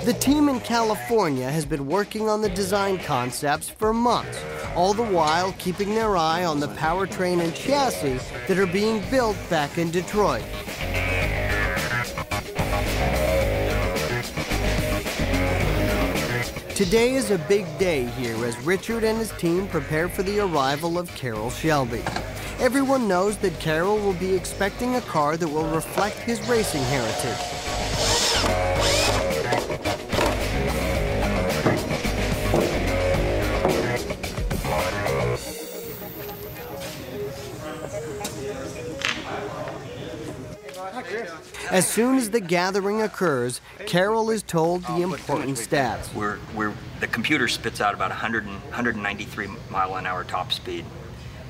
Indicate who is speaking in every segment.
Speaker 1: The team in California has been working on the design concepts for months, all the while keeping their eye on the powertrain and chassis that are being built back in Detroit. Today is a big day here as Richard and his team prepare for the arrival of Carroll Shelby. Everyone knows that Carroll will be expecting a car that will reflect his racing heritage. As soon as the gathering occurs, Carroll is told the important stats.
Speaker 2: The computer spits out about 193 mile-an-hour top speed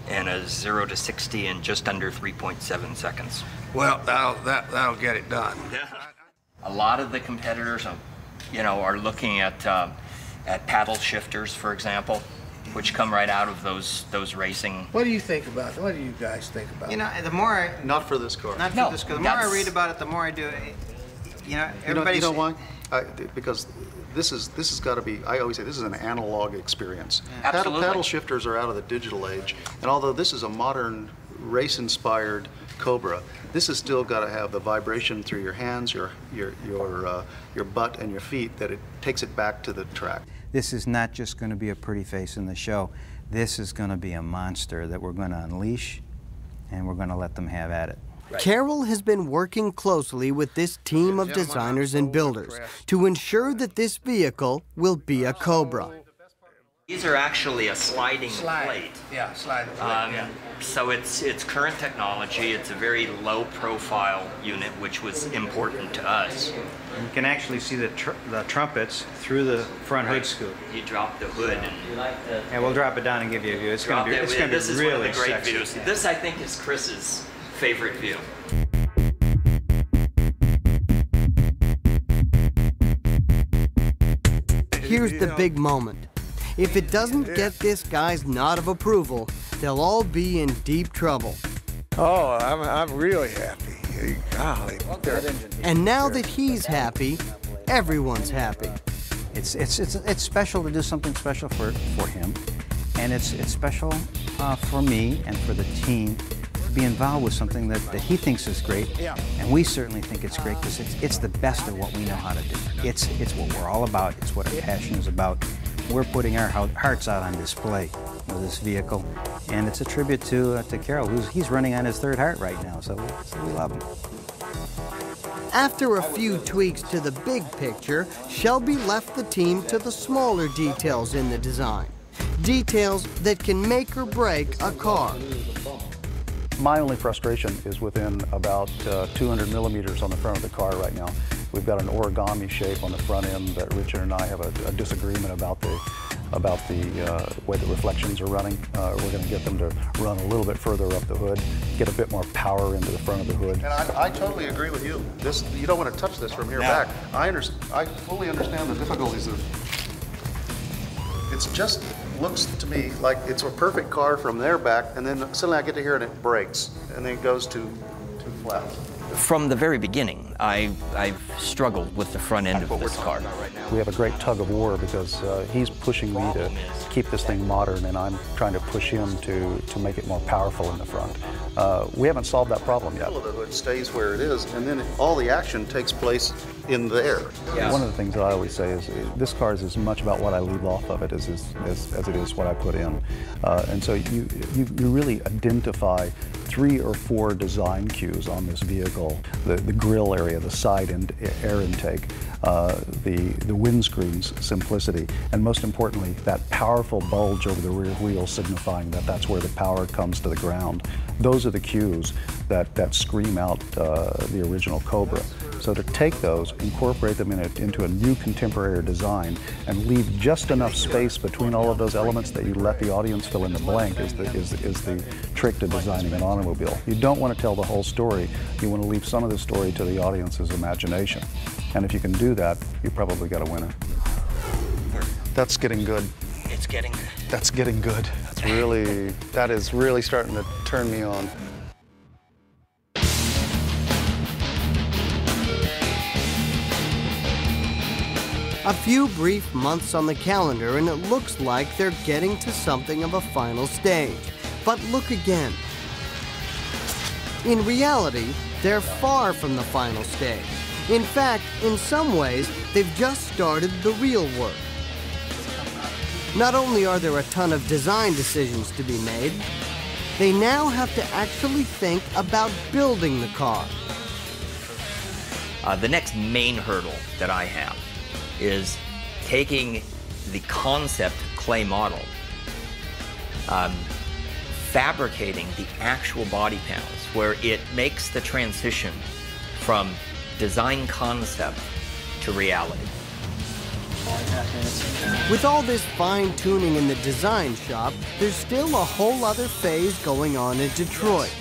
Speaker 2: and a 0 to 60 in just under 3.7 seconds.
Speaker 3: Well, that'll get it done.
Speaker 2: A lot of the competitors, are looking at paddle shifters, for example, which come right out of those racing.
Speaker 3: What do you think about it? What do you guys think about it?
Speaker 4: The more I...
Speaker 5: Not for this car.
Speaker 4: Not for this car. The more I read about it, the more I do it. Everybody's...
Speaker 5: You know why? Because this has got to be, I always say, this is an analog experience.
Speaker 2: Yeah. Absolutely.
Speaker 5: Paddle shifters are out of the digital age, and although this is a modern race-inspired Cobra, this has still got to have the vibration through your hands, your butt, and your feet that it takes it back to the track.
Speaker 6: This is not just going to be a pretty face in the show. This is going to be a monster that we're going to unleash, and we're going to let them have at it.
Speaker 1: Right. Carroll has been working closely with this team of designers and builders to ensure that this vehicle will be a Cobra.
Speaker 2: These are actually a sliding plate.
Speaker 3: Yeah, sliding plate,
Speaker 2: So it's current technology. It's a very low-profile unit, which was important to us.
Speaker 6: You can actually see the trumpets through the front hood scoop.
Speaker 2: You drop the hood.
Speaker 6: And we'll drop it down and give you a view. It's going to be really sexy.
Speaker 2: This is one of the great views. This, I think, is Chris's favorite view.
Speaker 1: Here's the big moment. If it doesn't get this guy's nod of approval, they'll all be in deep trouble.
Speaker 3: Oh, I'm really happy. Golly.
Speaker 1: And now that he's happy, everyone's happy.
Speaker 6: It's special to do something special for him, and it's special for me and for the team to be involved with something that he thinks is great, and we certainly think it's great because it's the best of what we know how to do. It's what we're all about. It's what our passion is about. We're putting our hearts out on display with this vehicle, and it's a tribute to Carroll, he's running on his third heart right now, so we love him.
Speaker 1: After a few tweaks to the big picture, Shelby left the team to the smaller details in the design. Details that can make or break a car.
Speaker 5: My only frustration is within about 200 millimeters on the front of the car right now. We've got an origami shape on the front end that Richard and I have a disagreement about the way the reflections are running. We're going to get them to run a little bit further up the hood, get a bit more power into the front of the hood. And I totally agree with you. You don't want to touch this from here back. I fully understand the difficulties of. It just looks to me like it's a perfect car from there back, and then suddenly I get to hear it, and it breaks, and then it goes too flat.
Speaker 2: From the very beginning, I've struggled with the front end of this car.
Speaker 5: We have a great tug of war because he's pushing me to keep this thing modern, and I'm trying to push him to make it more powerful in the front. We haven't solved that problem yet. The hood stays where it is, and then all the action takes place in there. Yeah. One of the things that I always say is this car is as much about what I leave off of it as it is what I put in. And so you really identify 3 or 4 design cues on this vehicle. The grille area, the side air intake, the windscreen's simplicity, and most importantly, that powerful bulge over the rear wheel signifying that that's where the power comes to the ground. Those are the cues that scream out the original Cobra. So to take those, incorporate them into a new contemporary design, and leave just enough space between all of those elements that you let the audience fill in the blank is the trick to designing an automobile. You don't want to tell the whole story. You want to leave some of the story to the audience's imagination. And if you can do that, you probably got a winner. That's getting good.
Speaker 2: It's getting good.
Speaker 5: That's getting good. That is really starting to turn me on.
Speaker 1: A few brief months on the calendar and it looks like they're getting to something of a final stage. But look again. In reality, they're far from the final stage. In fact, in some ways, they've just started the real work. Not only are there a ton of design decisions to be made, they now have to actually think about building the car.
Speaker 2: The next main hurdle that I have is taking the concept clay model, fabricating the actual body panels where it makes the transition from design concept to reality.
Speaker 1: With all this fine-tuning in the design shop, there's still a whole other phase going on in Detroit,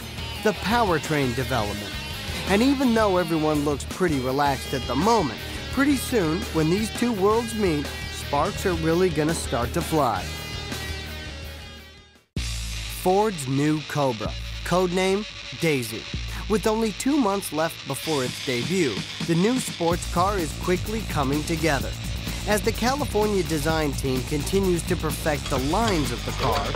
Speaker 1: the powertrain development. And even though everyone looks pretty relaxed at the moment, pretty soon, when these two worlds meet, sparks are really gonna start to fly. Ford's new Cobra, codename Daisy. With only 2 months left before its debut, the new sports car is quickly coming together. As the California design team continues to perfect the lines of the car,